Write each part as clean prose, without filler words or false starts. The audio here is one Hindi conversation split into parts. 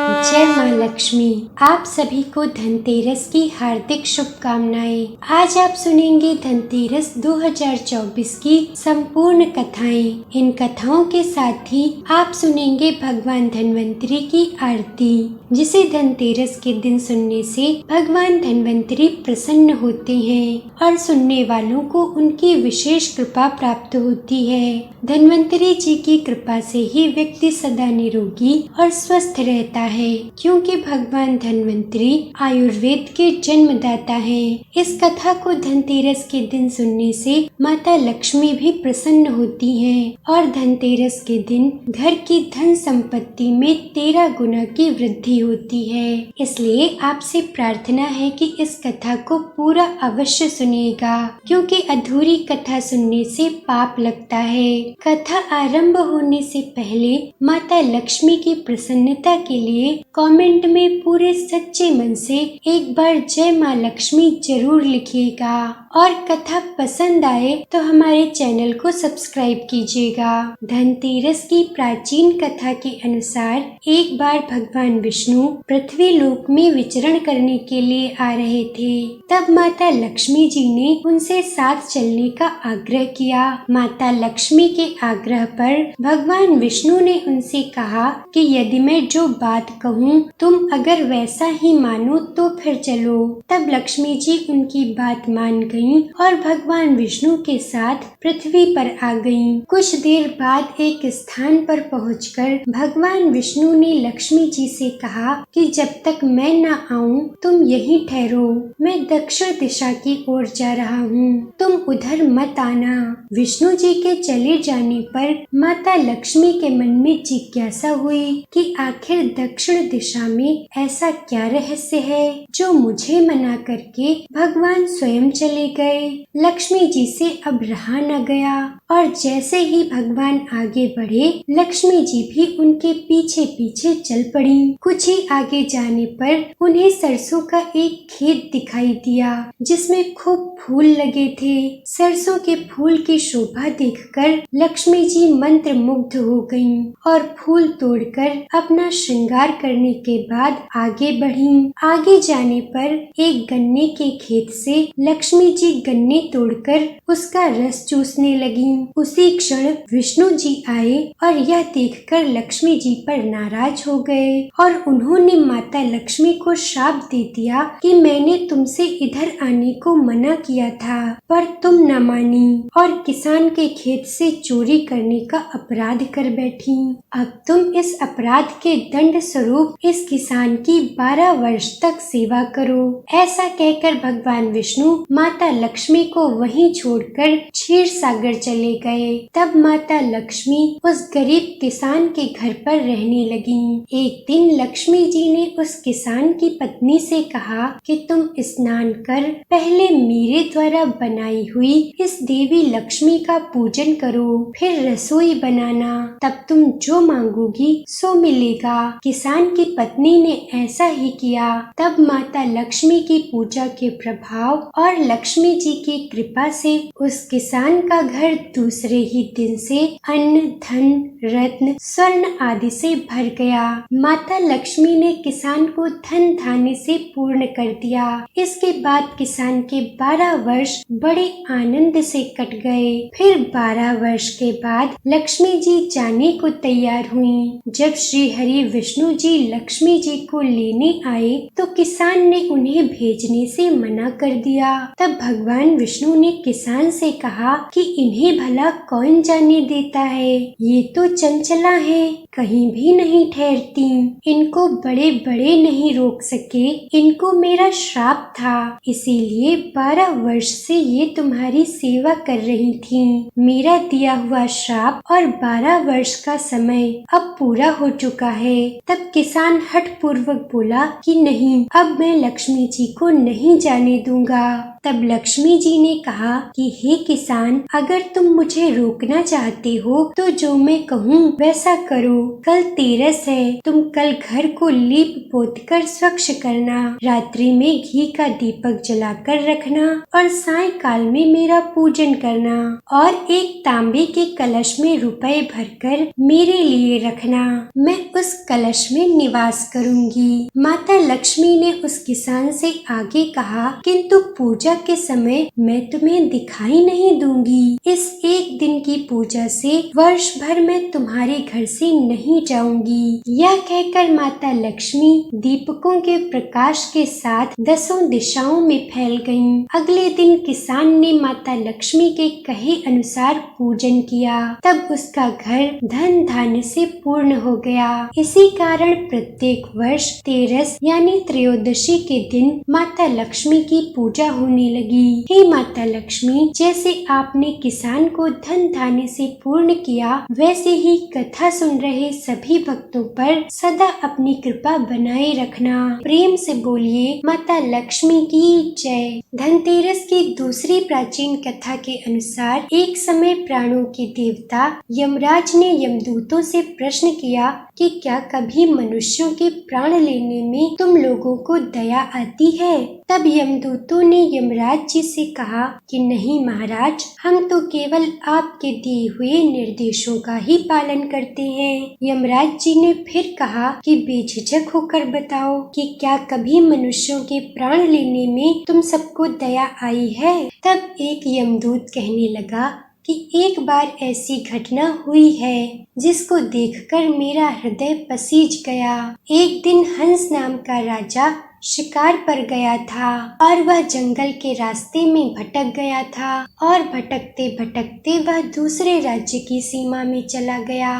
जय माँ लक्ष्मी। आप सभी को धनतेरस की हार्दिक शुभकामनाएं। आज आप सुनेंगे धनतेरस 2024 की संपूर्ण कथाएं। इन कथाओं के साथ ही आप सुनेंगे भगवान धन्वंतरी की आरती, जिसे धनतेरस के दिन सुनने से भगवान धन्वंतरी प्रसन्न होते हैं और सुनने वालों को उनकी विशेष कृपा प्राप्त होती है। धन्वंतरी जी की कृपा से ही व्यक्ति सदा निरोगी और स्वस्थ रहता है, क्योंकि भगवान धन्वंतरी आयुर्वेद के जन्मदाता हैं। इस कथा को धनतेरस के दिन सुनने से माता लक्ष्मी भी प्रसन्न होती हैं और धनतेरस के दिन घर की धन संपत्ति में 13 गुना की वृद्धि होती है। इसलिए आपसे प्रार्थना है कि इस कथा को पूरा अवश्य सुनिएगा, क्योंकि अधूरी कथा सुनने से पाप लगता है। कथा आरंभ होने से पहले माता लक्ष्मी की प्रसन्नता के लिए कमेंट में पूरे सच्चे मन से एक बार जय माँ लक्ष्मी जरूर लिखिएगा और कथा पसंद आए तो हमारे चैनल को सब्सक्राइब कीजिएगा। धनतेरस की प्राचीन कथा के अनुसार एक बार भगवान विष्णु पृथ्वी लोक में विचरण करने के लिए आ रहे थे। तब माता लक्ष्मी जी ने उनसे साथ चलने का आग्रह किया। माता लक्ष्मी के आग्रह पर भगवान विष्णु ने उनसे कहा कि यदि मैं जो बात कहूँ तुम अगर वैसा ही मानो तो फिर चलो। तब लक्ष्मी जी उनकी बात मान गईं और भगवान विष्णु के साथ पृथ्वी पर आ गईं। कुछ देर बाद एक स्थान पर पहुंचकर भगवान विष्णु ने लक्ष्मी जी से कहा कि जब तक मैं न आऊं तुम यहीं ठहरो, मैं दक्षिण दिशा की ओर जा रहा हूँ, तुम उधर मत आना। विष्णु जी के चले जाने पर माता लक्ष्मी के मन में जिज्ञासा हुई कि आखिर दक्षिण दिशा में ऐसा क्या रहस्य है जो मुझे मना करके भगवान स्वयं चले गए। लक्ष्मी जी से अब रहा न गया और जैसे ही भगवान आगे बढ़े लक्ष्मी जी भी उनके पीछे पीछे चल पड़ी। कुछ ही आगे जाने पर उन्हें सरसों का एक खेत दिखाई दिया जिसमें खूब फूल लगे थे। सरसों के फूल की शोभा देखकर लक्ष्मी जी मंत्र मुग्ध हो गईं और फूल तोड़कर अपना श्रृंगार करने के बाद आगे बढ़ीं। आगे जाने पर एक गन्ने के खेत से लक्ष्मी जी गन्ने तोड़कर उसका रस चूसने लगीं। उसी क्षण विष्णु जी आए और यह देखकर लक्ष्मी जी पर नाराज हो गए और उन्होंने माता लक्ष्मी को शाप दे दिया कि मैंने तुमसे इधर आने को मना किया था पर तुम न मानी और किसान के खेत से चोरी करने का अपराध कर बैठी। अब तुम इस अपराध के दंड स्वरूप इस किसान की 12 वर्ष तक सेवा करो। ऐसा कहकर भगवान विष्णु माता लक्ष्मी को वहीं छोड़कर क्षीर सागर चले गए। तब माता लक्ष्मी उस गरीब किसान के घर पर रहने लगीं। एक दिन लक्ष्मी जी ने उस किसान की पत्नी से कहा कि तुम स्नान कर पहले मेरे द्वारा बनाई हुई इस देवी लक्ष्मी का पूजन करो, फिर रसोई बनाना, तब तुम जो मांगोगी सो मिलेगा। किसान की पत्नी ने ऐसा ही किया। तब माता लक्ष्मी की पूजा के प्रभाव और लक्ष्मी जी की कृपा से उस किसान का घर दूसरे ही दिन से अन्न, धन, रत्न, स्वर्ण आदि से भर गया। माता लक्ष्मी ने किसान को धन धान्य से पूर्ण कर दिया। इसके बाद किसान के 12 वर्ष बड़े आनंद से कट गए। फिर 12 वर्ष के बाद लक्ष्मी जी जाने को तैयार हुईं। जब श्री हरि विष्णु जी लक्ष्मी जी को लेने आए तो किसान ने उन्हें भेजने से मना कर दिया। तब भगवान विष्णु ने किसान से कहा कि इन्हें भला कौन जाने देता है, ये तो चंचला है, कहीं भी नहीं ठहरती, इनको बड़े बड़े नहीं रोक सके, इनको मेरा श्राप था, इसीलिए 12 वर्ष से ये तुम्हारी सेवा कर रही थीं। मेरा दिया हुआ श्राप और 12 वर्ष का समय अब पूरा हो चुका है। तब किसान हठ पूर्वक बोला कि नहीं, अब मैं लक्ष्मी जी को नहीं जाने दूंगा। तब लक्ष्मी जी ने कहा कि हे किसान, अगर तुम मुझे रोकना चाहते हो तो जो मैं कहूँ वैसा करो। कल तेरस है, तुम कल घर को लीप पोत कर स्वच्छ करना, रात्रि में घी का दीपक जलाकर रखना और सायंकाल में मेरा पूजन करना और एक तांबे के कलश में रुपए भरकर मेरे लिए रखना। मैं उस कलश में निवास करूंगी। माता लक्ष्मी ने उस किसान से आगे कहा, किंतु पूजा के समय मैं तुम्हें दिखाई नहीं दूंगी। इस एक दिन की पूजा से वर्ष भर मैं तुम्हारे घर से नहीं जाऊंगी। यह कहकर माता लक्ष्मी दीपकों के प्रकाश के साथ 10 दिशाओं में फैल गईं। अगले दिन किसान ने माता लक्ष्मी के कहे अनुसार पूजन किया। तब उसका घर धन धान्य से पूर्ण हो गया। इसी कारण प्रत्येक वर्ष तेरस यानी त्रयोदशी के दिन माता लक्ष्मी की पूजा होने लगी। हे माता लक्ष्मी, जैसे आपने किसान को धन धान्य से पूर्ण किया, वैसे ही कथा सुन रहे सभी भक्तों पर सदा अपनी कृपा बनाए रखना। प्रेम से बोलिए माता लक्ष्मी की जय। धनतेरस की दूसरी प्राचीन कथा के अनुसार एक समय प्राणों के देवता यमराज ने यमदूतों से प्रश्न किया कि क्या कभी मनुष्यों के प्राण लेने में तुम लोगों को दया आती है? तब यमदूतों ने यमराज जी से कहा कि नहीं महाराज, हम तो केवल आपके दिए हुए निर्देशों का ही पालन करते हैं। यमराज जी ने फिर कहा कि बेझिझक होकर बताओ कि क्या कभी मनुष्यों के प्राण लेने में तुम सबको दया आई है? तब एक यमदूत कहने लगा कि एक बार ऐसी घटना हुई है जिसको देखकर मेरा हृदय पसीज गया। एक दिन हंस नाम का राजा शिकार पर गया था और वह जंगल के रास्ते में भटक गया था और भटकते भटकते वह दूसरे राज्य की सीमा में चला गया।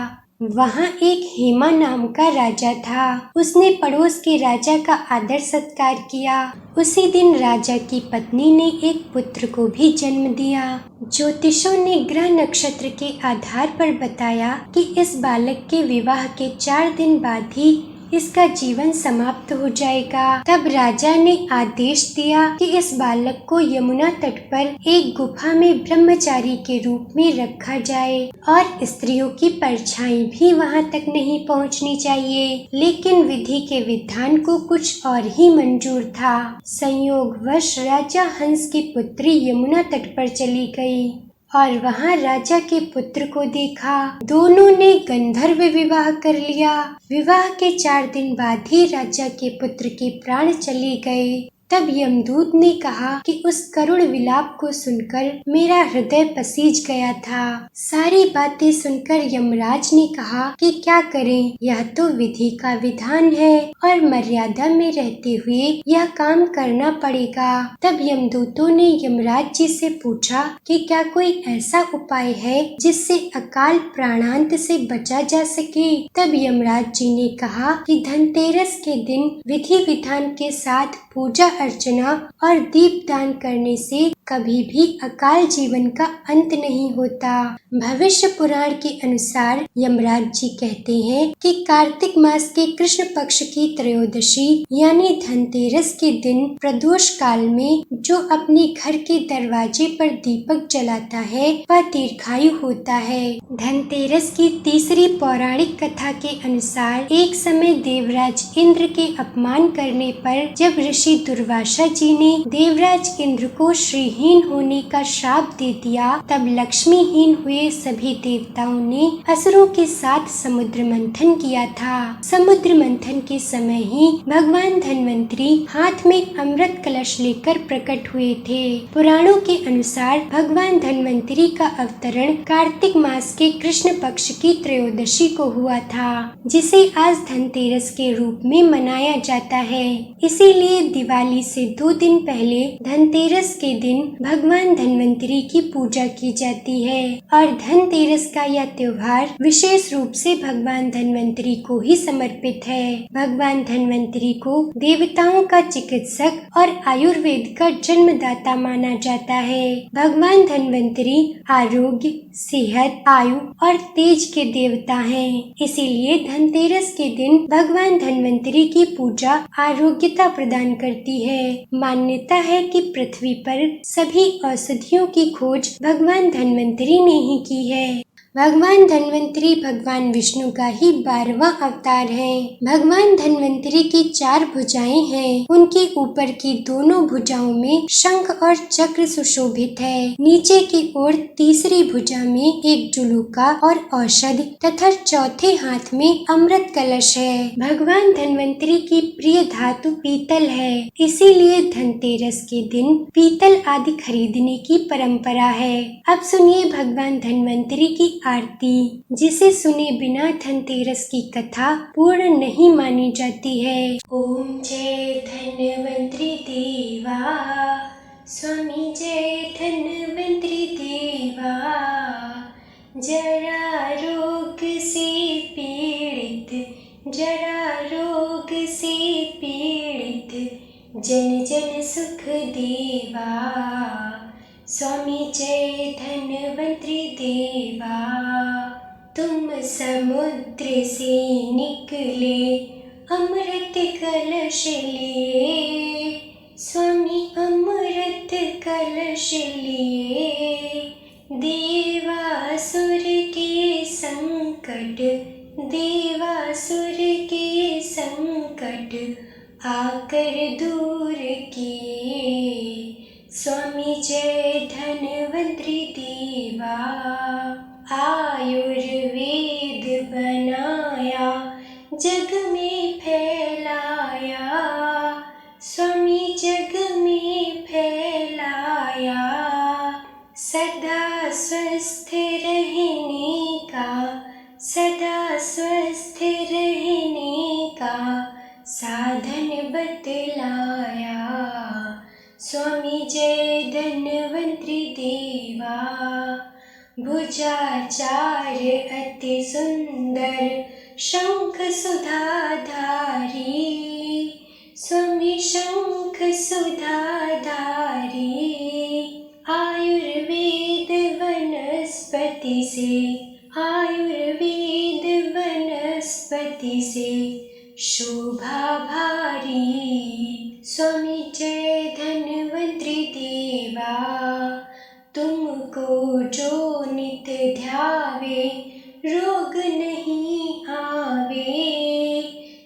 वहाँ एक हेमा नाम का राजा था। उसने पड़ोस के राजा का आदर सत्कार किया। उसी दिन राजा की पत्नी ने एक पुत्र को भी जन्म दिया। ज्योतिषों ने ग्रह नक्षत्र के आधार पर बताया कि इस बालक के विवाह के 4 दिन बाद ही इसका जीवन समाप्त हो जाएगा। तब राजा ने आदेश दिया कि इस बालक को यमुना तट पर एक गुफा में ब्रह्मचारी के रूप में रखा जाए और स्त्रियों की परछाई भी वहां तक नहीं पहुंचनी चाहिए। लेकिन विधि के विधान को कुछ और ही मंजूर था। संयोगवश राजा हंस की पुत्री यमुना तट पर चली गई और वहाँ राजा के पुत्र को देखा। दोनों ने गंधर्व विवाह कर लिया। विवाह के 4 दिन बाद ही राजा के पुत्र के प्राण चले गए। तब यमदूत ने कहा कि उस करुण विलाप को सुनकर मेरा हृदय पसीज गया था। सारी बातें सुनकर यमराज ने कहा कि क्या करें, यह तो विधि का विधान है और मर्यादा में रहते हुए यह काम करना पड़ेगा। तब यमदूतों ने यमराज जी से पूछा कि क्या कोई ऐसा उपाय है जिससे अकाल प्राणांत से बचा जा सके। तब यमराज जी ने कहा कि धनतेरस के दिन विधि विधान के साथ पूजा अर्चना और दीप दान करने से कभी भी अकाल जीवन का अंत नहीं होता। भविष्य पुराण के अनुसार यमराज जी कहते हैं कि कार्तिक मास के कृष्ण पक्ष की त्रयोदशी यानी धनतेरस के दिन प्रदोष काल में जो अपने घर के दरवाजे पर दीपक जलाता है वह दीर्घायु होता है। धनतेरस की तीसरी पौराणिक कथा के अनुसार एक समय देवराज इंद्र के अपमान करने पर जब ऋषि दुर्वासा जी ने देवराज इंद्र को श्रीहीन होने का श्राप दे दिया, तब लक्ष्मीहीन हुए सभी देवताओं ने असुरों के साथ समुद्र मंथन किया था। समुद्र मंथन के समय ही भगवान धन्वंतरी हाथ में अमृत कलश लेकर प्रकट हुए थे। पुराणों के अनुसार भगवान धन्वंतरी का अवतरण कार्तिक मास के कृष्ण पक्ष की त्रयोदशी को हुआ था, जिसे आज धनतेरस के रूप में मनाया जाता है। इसीलिए दिवाली से 2 दिन पहले धनतेरस के दिन भगवान धन्वंतरी की पूजा की जाती है और धनतेरस का यह त्योहार विशेष रूप से भगवान धन्वंतरी को ही समर्पित है। भगवान धन्वंतरी को देवताओं का चिकित्सक और आयुर्वेद का जन्मदाता माना जाता है। भगवान धन्वंतरी आरोग्य, सेहत, आयु और तेज के देवता हैं। इसीलिए धनतेरस के दिन भगवान धन्वंतरी की पूजा आरोग्यता प्रदान करती है। मान्यता है कि पृथ्वी पर सभी औषधियों की खोज भगवान धन्वंतरी ने ही की है। भगवान धन्वंतरी भगवान विष्णु का ही 12वां अवतार है। भगवान धन्वंतरी की 4 भुजाएं हैं। उनके ऊपर की दोनों भुजाओं में शंख और चक्र सुशोभित है। नीचे की ओर तीसरी भुजा में एक जुलूका और औषधि तथा चौथे हाथ में अमृत कलश है। भगवान धन्वंतरी की प्रिय धातु पीतल है। इसीलिए धनतेरस के दिन पीतल आदि खरीदने की परंपरा है। अब सुनिए भगवान धन्वंतरी की आरती, जिसे सुने बिना धनतेरस की कथा पूर्ण नहीं मानी जाती है। ओम जय धन्वंतरी देवा, स्वामी जय धन्वंतरी देवा। जरा रोग से पीड़ित, जरा रोग से पीड़ित, जन जन सुख देवा। स्वामी जय धन्वंतरी देवा। तुम समुद्र से निकले अमृत कलश लिए, स्वामी अमृत कलश लिए। देवासुर के संकट, देवासुर के संकट आकर दूर किए। स्वामी जय धन्वंतरी देवा। आयुर्वेद बनाया, जग में फैलाया, स्वामी जग में फैलाया। सदा स्वस्थ रहने का, सदा स्वस्थ रहने का साधन बतलाया। स्वामी जय धन्वंतरी देवा। भुजाचार अति सुंदर, शंख सुधाधारी, स्वामी शंख सुधाधारी। आयुर्वेद वनस्पति से, आयुर्वेद वनस्पति से शोभा भारी। स्वामी जय धन्वंतरी देवा। तुमको जो नित ध्यावे, रोग नहीं आवे,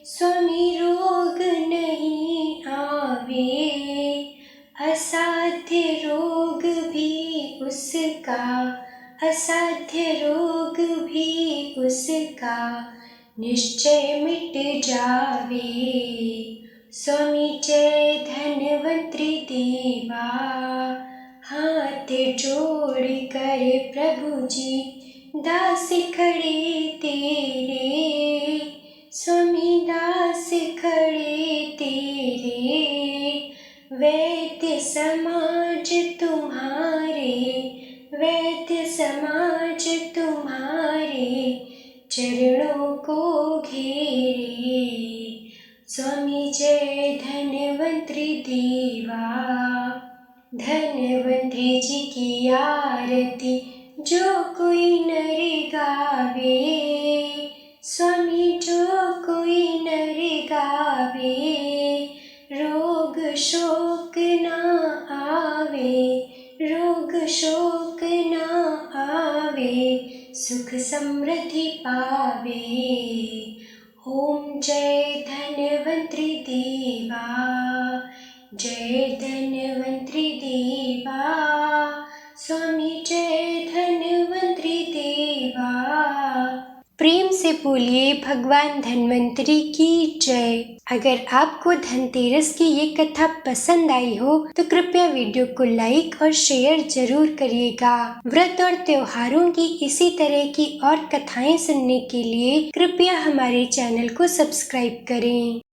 स्वामी रोग नहीं आवे। असाध्य रोग भी उसका, असाध्य रोग भी उसका निश्चय मिट जावे। स्वामी जय धन्वंतरी देवा। हाथ जोड़ कर प्रभु जी दास खड़े तेरे, स्वामी दास खड़े तेरे। वैद्य समाज तुम्हारे, वैद्य समाज तुम्हारे चरणों को घेरे। स्वामी जय धन्वंतरी देवा। धन्वंतरी जी की आरती जो कोई नर गावे, स्वामी जो कोई नर गावे। रोग शोक ना आवे, रोग शोक ना आवे, सुख समृद्धि पावे। ओम जय धन्वंतरी देवा। जय धन्वंतरी देवा। स्वामी जय धन्वंतरी देवा। प्रेम से बोलिए भगवान धन्वंतरी की जय। अगर आपको धनतेरस की ये कथा पसंद आई हो तो कृपया वीडियो को लाइक और शेयर जरूर करिएगा। व्रत और त्योहारों की इसी तरह की और कथाएं सुनने के लिए कृपया हमारे चैनल को सब्सक्राइब करें।